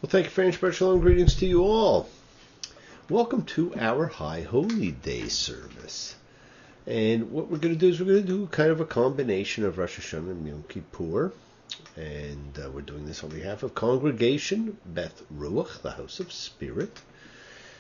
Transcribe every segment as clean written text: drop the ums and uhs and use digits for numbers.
Well, thank you, friends. Shalom. Greetings to you all. Welcome to our High Holydays service. And what we're going to do is we're going to do kind of a combination of Rosh Hashanah and Yom Kippur. And we're doing this on behalf of Congregation Beth Ruach, the House of Spirit.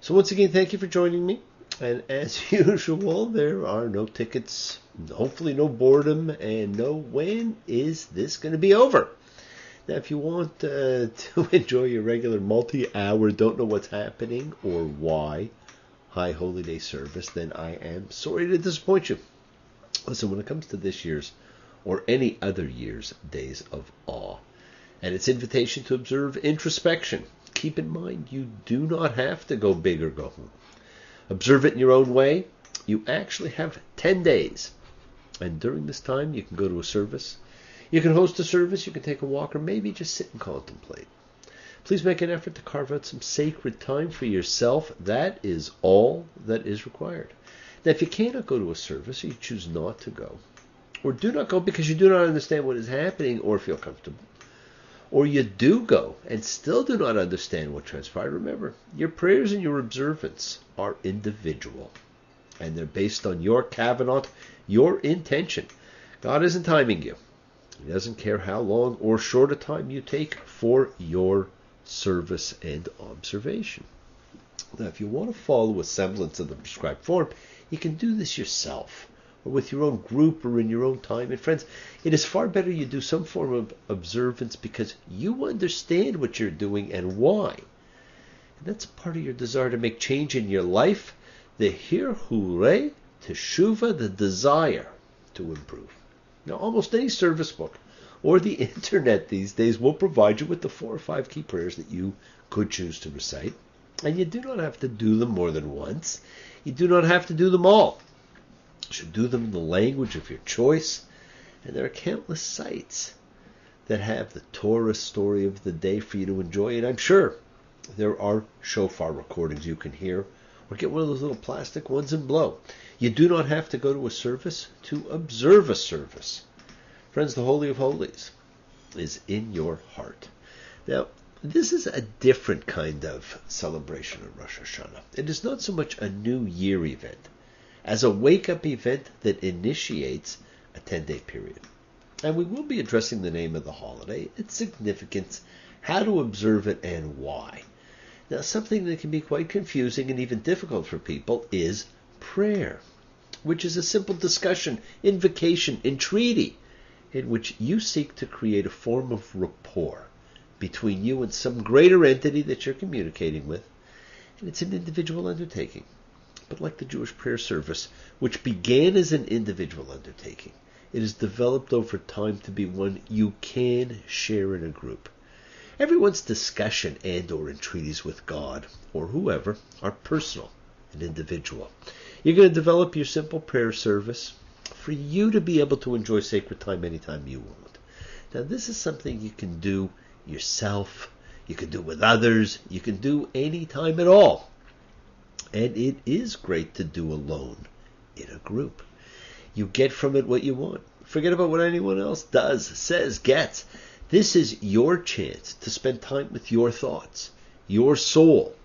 So once again, thank you for joining me. And as usual, there are no tickets, hopefully no boredom, and no when is this going to be over. Now, if you want to enjoy your regular multi-hour, don't know what's happening or why High Holiday service, then I am sorry to disappoint you. Listen, when it comes to this year's or any other year's Days of Awe and its invitation to observe introspection, keep in mind you do not have to go big or go home. Observe it in your own way. You actually have 10 days. And during this time, you can go to a service. You can host a service, you can take a walk, or maybe just sit and contemplate. Please make an effort to carve out some sacred time for yourself. That is all that is required. Now, if you cannot go to a service, or you choose not to go, or do not go because you do not understand what is happening or feel comfortable, or you do go and still do not understand what transpired, remember, your prayers and your observance are individual, and they're based on your covenant, your intention. God isn't timing you. He doesn't care how long or short a time you take for your service and observation. Now, if you want to follow a semblance of the prescribed form, you can do this yourself, or with your own group, or in your own time. And friends, it is far better you do some form of observance because you understand what you're doing and why. And that's a part of your desire to make change in your life, the hirhure, teshuva, the desire to improve. Now, almost any service book or the internet these days will provide you with the 4 or 5 key prayers that you could choose to recite. And you do not have to do them more than once. You do not have to do them all. You should do them in the language of your choice. And there are countless sites that have the Torah story of the day for you to enjoy. And I'm sure there are shofar recordings you can hear, or get one of those little plastic ones and blow. You do not have to go to a service to observe a service. Friends, the Holy of Holies is in your heart. Now, this is a different kind of celebration of Rosh Hashanah. It is not so much a New Year event as a wake-up event that initiates a 10-day period. And we will be addressing the name of the holiday, its significance, how to observe it, and why. Now, something that can be quite confusing and even difficult for people is prayer, which is a simple discussion, invocation, entreaty, in which you seek to create a form of rapport between you and some greater entity that you're communicating with. And it's an individual undertaking. But like the Jewish prayer service, which began as an individual undertaking, it is developed over time to be one you can share in a group. Everyone's discussion and or entreaties with God or whoever are personal and individual. You're going to develop your simple prayer service for you to be able to enjoy sacred time anytime you want. Now, this is something you can do yourself, you can do with others, you can do anytime at all. And it is great to do alone in a group. You get from it what you want. Forget about what anyone else does, says, gets. This is your chance to spend time with your thoughts, your soul,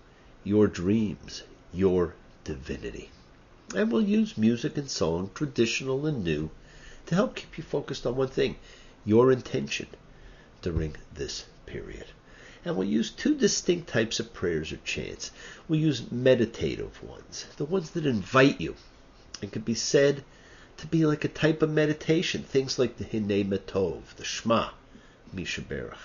your dreams, your divinity. And we'll use music and song, traditional and new, to help keep you focused on one thing, your intention during this period. And we'll use 2 distinct types of prayers or chants. We'll use meditative ones, the ones that invite you and can be said to be like a type of meditation, things like the Hinei Matov, the Shema, Mishaberach.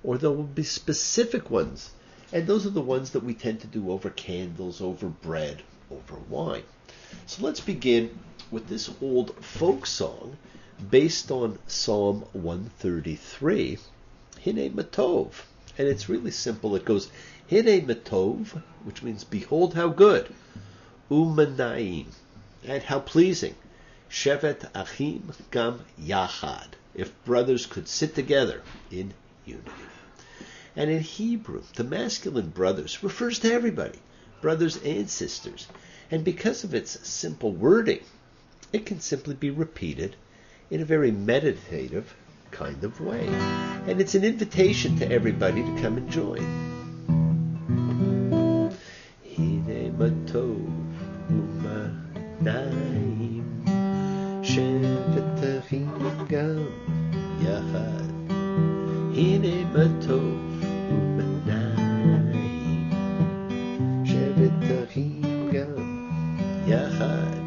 Or there will be specific ones, and those are the ones that we tend to do over candles, over bread, over wine. So let's begin with this old folk song based on Psalm 133, Hinei Matov. And it's really simple. It goes, Hinei Matov, which means behold how good, U'manaim, and how pleasing, Shevet Achim Gam Yachad, if brothers could sit together in unity. And in Hebrew, the masculine brothers refers to everybody, brothers and sisters. And because of its simple wording, it can simply be repeated in a very meditative kind of way. And it's an invitation to everybody to come and join. ובעיניים, שבת אחים גם יחד, הנה מה טוב ובנעים, שבת אחים גם יחד.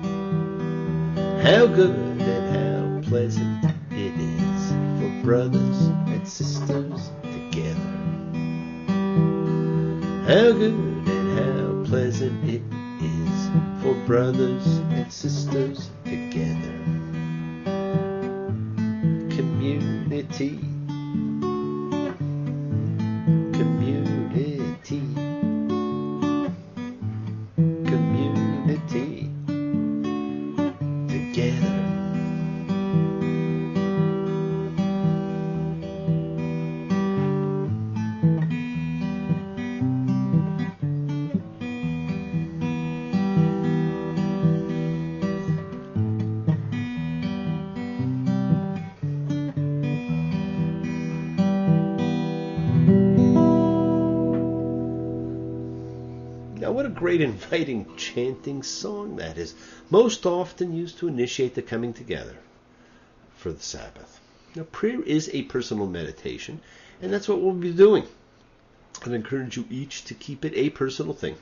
How good and how pleasant it is for brothers and sisters together. How good and how pleasant it is for brothers and sisters together. Community, community, community, together. Now, what a great inviting chanting song that is, most often used to initiate the coming together for the Sabbath. Now, prayer is a personal meditation, and that's what we'll be doing. I'd encourage you each to keep it a personal thing.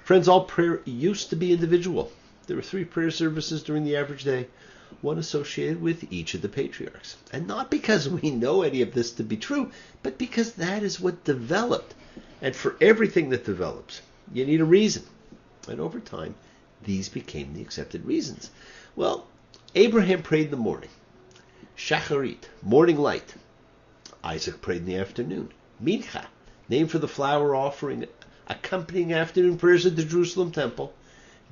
Friends, all prayer used to be individual. There were 3 prayer services during the average day, one associated with each of the patriarchs. And not because we know any of this to be true, but because that is what developed. And for everything that develops, you need a reason. And over time, these became the accepted reasons. Well, Abraham prayed in the morning. Shacharit, morning light. Isaac prayed in the afternoon. Mincha, named for the flower offering, accompanying afternoon prayers at the Jerusalem temple.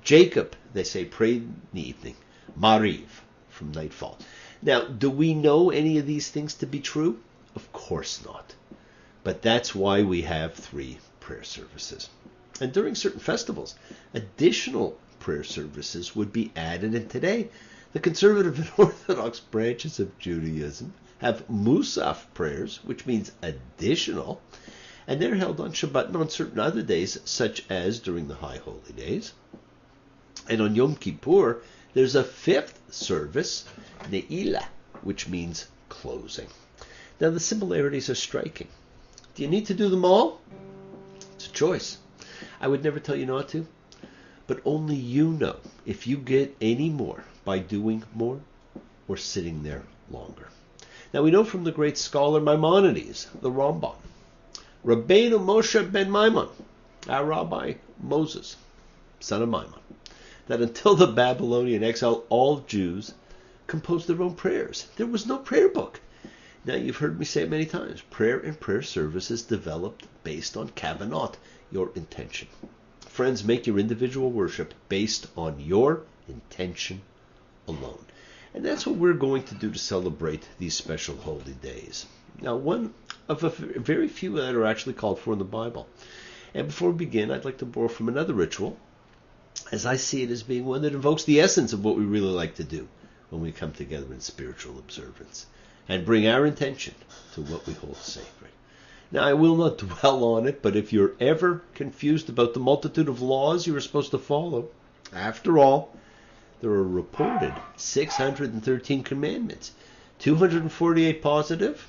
Jacob, they say, prayed in the evening. Mariv, from nightfall. Now, do we know any of these things to be true? Of course not. But that's why we have 3 prayer services. And during certain festivals, additional prayer services would be added. And today, the conservative and Orthodox branches of Judaism have Musaf prayers, which means additional, and they're held on Shabbat and on certain other days, such as during the High Holydays. And on Yom Kippur, there's a 5th service, Ne'ilah, which means closing. Now, the similarities are striking. Do you need to do them all? It's a choice. I would never tell you not to, but only you know if you get any more by doing more or sitting there longer. Now, we know from the great scholar Maimonides, the Rambam, Rabbeinu Moshe ben Maimon, our Rabbi Moses, son of Maimon, that until the Babylonian exile, all Jews composed their own prayers. There was no prayer book. Now, you've heard me say it many times, prayer and prayer services developed based on kavanot, your intention. Friends, make your individual worship based on your intention alone. And that's what we're going to do to celebrate these special holy days. Now, one of a very few that are actually called for in the Bible. And before we begin, I'd like to borrow from another ritual, as I see it as being one that invokes the essence of what we really like to do when we come together in spiritual observance and bring our intention to what we hold sacred. Now, I will not dwell on it, but if you're ever confused about the multitude of laws you are supposed to follow, after all, there are reported 613 commandments, 248 positive,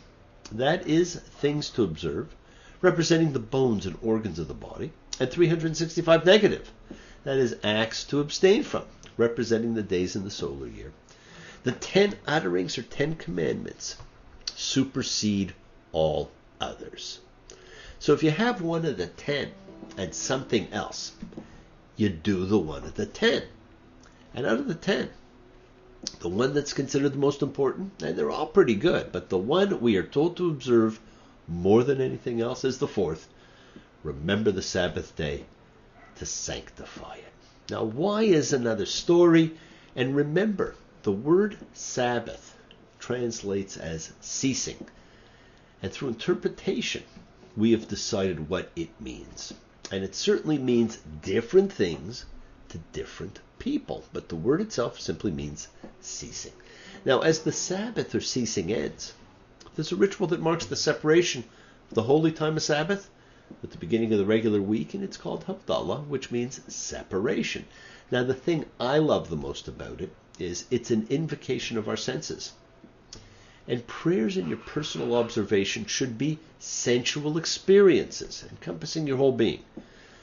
that is things to observe, representing the bones and organs of the body, and 365 negative, that is acts to abstain from, representing the days in the solar year. The 10 utterings or 10 commandments supersede all others. So if you have one of the 10 and something else, you do the one of the 10. And out of the 10, the one that's considered the most important, and they're all pretty good, but the one we are told to observe more than anything else is the 4th. Remember the Sabbath day to sanctify it. Now, why is another story? And remember, the word Sabbath translates as ceasing. And through interpretation, we have decided what it means. And it certainly means different things to different people. But the word itself simply means ceasing. Now, as the Sabbath or ceasing ends, there's a ritual that marks the separation of the holy time of Sabbath with the beginning of the regular week, and it's called Havdalah, which means separation. Now, the thing I love the most about it is it's an invocation of our senses. And prayers in your personal observation should be sensual experiences, encompassing your whole being.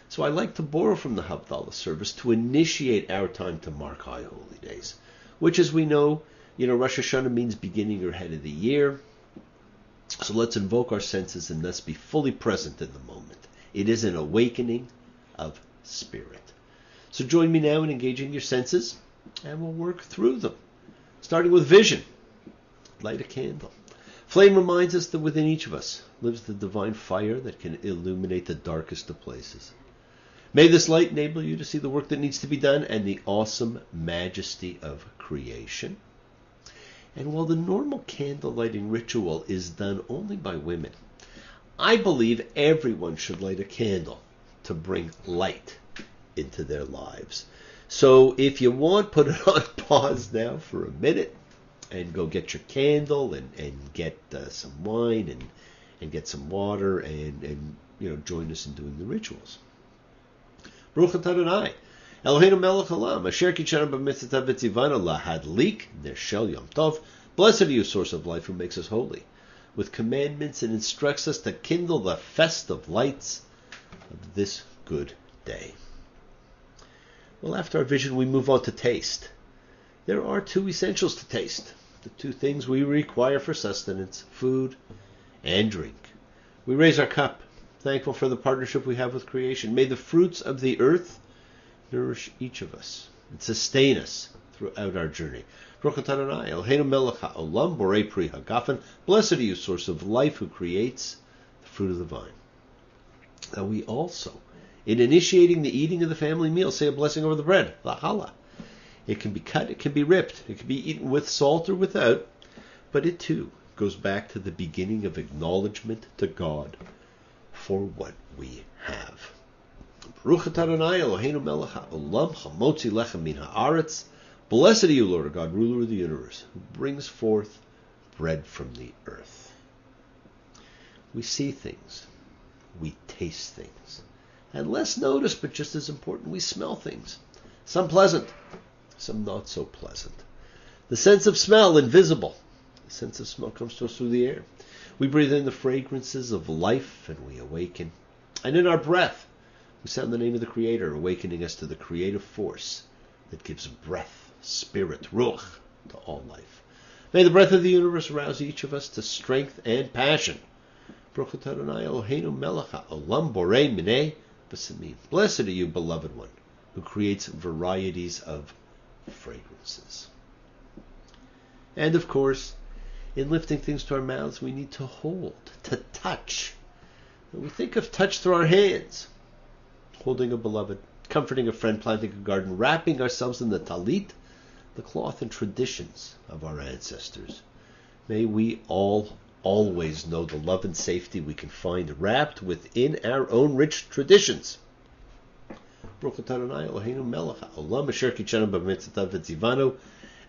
So I like to borrow from the Havdalah service to initiate our time to mark High Holy Days, which, as we know, Rosh Hashanah means beginning or head of the year. So let's invoke our senses and thus be fully present in the moment. It is an awakening of spirit. So join me now in engaging your senses, and we'll work through them. Starting with vision. Light a candle. Flame reminds us that within each of us lives the divine fire that can illuminate the darkest of places. May this light enable you to see the work that needs to be done and the awesome majesty of creation. And while the normal candle lighting ritual is done only by women, I believe everyone should light a candle to bring light into their lives. So if you want, put it on pause now for a minute and go get your candle and get some wine and get some water and join us in doing the rituals. Baruch atah Adonai, Eloheinu melech haolam, asher kitshanu b'mitzvotav v'tzivanu lahadlik ner shel Yom Tov. Blessed are you, source of life, who makes us holy with commandments and instructs us to kindle the festive lights of this good day. Well, after our vision, we move on to taste. There are two essentials to taste, the two things we require for sustenance, food and drink. We raise our cup, thankful for the partnership we have with creation. May the fruits of the earth nourish each of us and sustain us throughout our journey. Baruch atah Adonai, Eloheinu melech haolam, borei pri hagafen. Blessed are you, source of life, who creates the fruit of the vine. Now we also, in initiating the eating of the family meal, say a blessing over the bread, la challah. It can be cut, it can be ripped, it can be eaten with salt or without, but it too goes back to the beginning of acknowledgement to God for what we have. Baruch atah Adonai, Eloheinu melech haolam, chamotzi lechem min haaretz. Blessed are you, Lord God, ruler of the universe, who brings forth bread from the earth. We see things, we taste things, and less noticed, but just as important, we smell things. Some pleasant, some not so pleasant. The sense of smell, invisible. The sense of smell comes to us through the air. We breathe in the fragrances of life and we awaken. And in our breath, we sound the name of the Creator, awakening us to the creative force that gives breath, spirit, ruach, to all life. May the breath of the universe arouse each of us to strength and passion. Baruch atah Adonai, Eloheinu melech haolam, borei minei b'samim. Blessed are you, beloved one, who creates varieties of fragrances. And of course, in lifting things to our mouths, we need to hold, to touch. And we think of touch through our hands, holding a beloved, comforting a friend, planting a garden, wrapping ourselves in the talit, the cloth and traditions of our ancestors. May we all always know the love and safety we can find wrapped within our own rich traditions. Baruch atah Adonai, Eloheinu melech haolam, asher kitshanu b'mitzvotav v'tzivanu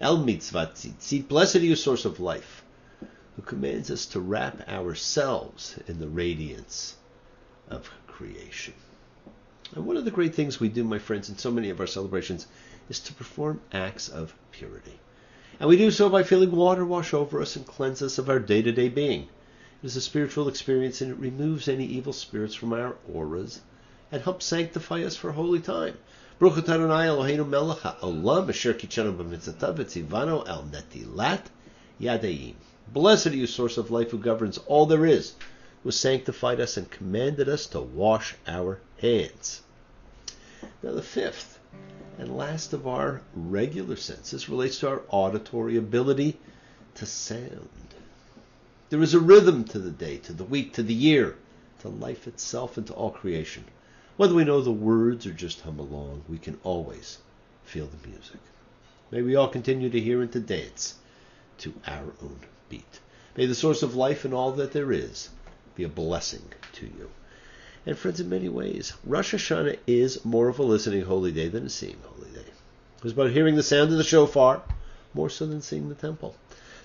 el mitzvat tzitzit. Blessed are you, source of life, who commands us to wrap ourselves in the radiance of creation. And one of the great things we do, my friends, in so many of our celebrations is to perform acts of purity. And we do so by feeling water wash over us and cleanse us of our day-to-day being. It is a spiritual experience, and it removes any evil spirits from our auras and helps sanctify us for holy time. Baruch atah Adonai, Eloheinu melech haolam, asher kitshanu b'mitzvotav v'tzivanu el netilat yadeim. Blessed are you, source of life, who governs all there is, who sanctified us and commanded us to wash our hands. Now the fifth and last of our regular senses relates to our auditory ability to sound. There is a rhythm to the day, to the week, to the year, to life itself, and to all creation. Whether we know the words or just hum along, we can always feel the music. May we all continue to hear and to dance to our own beat. May the source of life and all that there is be a blessing to you. And friends, in many ways, Rosh Hashanah is more of a listening holy day than a seeing holy day. It was about hearing the sound of the shofar, more so than seeing the temple.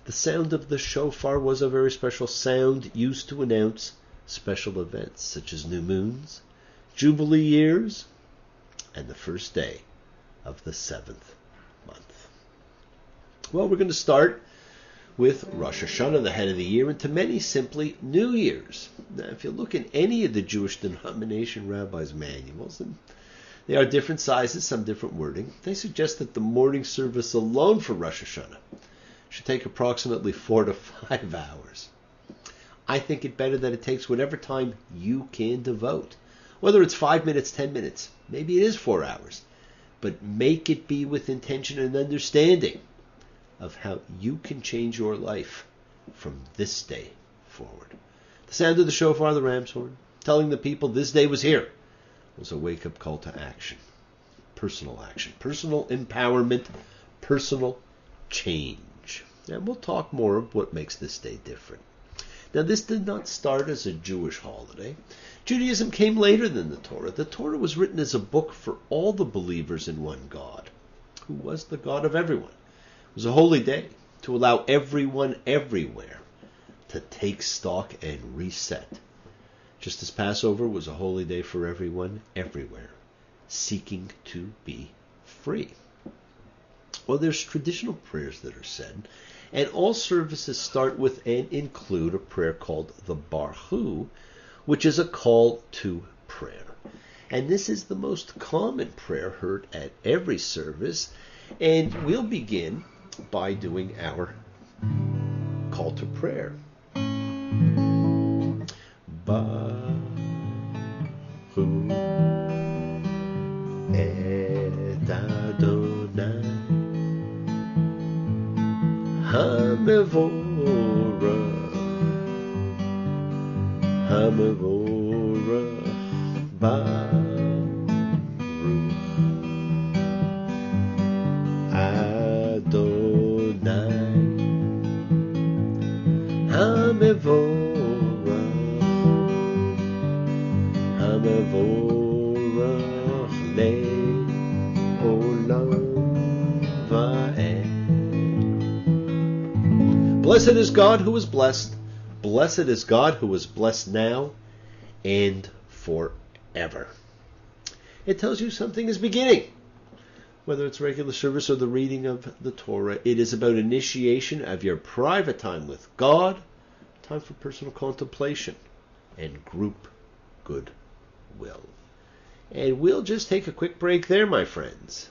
The sound of the shofar was a very special sound used to announce special events, such as new moons, jubilee years, and the first day of the 7th month. Well, we're going to start with Rosh Hashanah, the head of the year, and to many simply New Year's. Now, if you look in any of the Jewish denomination rabbis' manuals, and they are different sizes, some different wording, they suggest that the morning service alone for Rosh Hashanah should take approximately 4 to 5 hours. I think it better that it takes whatever time you can devote. Whether it's 5 minutes, 10 minutes, maybe it is 4 hours. But make it be with intention and understanding of how you can change your life from this day forward. The sound of the shofar, the ram's horn, telling the people this day was here, was a wake-up call to action, personal empowerment, personal change. And we'll talk more of what makes this day different. Now, this did not start as a Jewish holiday. Judaism came later than the Torah. The Torah was written as a book for all the believers in one God, who was the God of everyone. It was a holy day to allow everyone everywhere to take stock and reset. Just as Passover was a holy day for everyone everywhere, seeking to be free. Well, there's traditional prayers that are said, and all services start with and include a prayer called the Barhu, which is a call to prayer. And this is the most common prayer heard at every service, and we'll begin by doing our call to prayer. Baruch et Adonai Hamevorach Baruch Adonai Hamevorach Le'olam Va'ed. Blessed is God who is blessed. Blessed is God who is blessed now and forever. It tells you something is beginning. Whether it's regular service or the reading of the Torah, it is about initiation of your private time with God, time for personal contemplation, and group goodwill. And we'll just take a quick break there, my friends.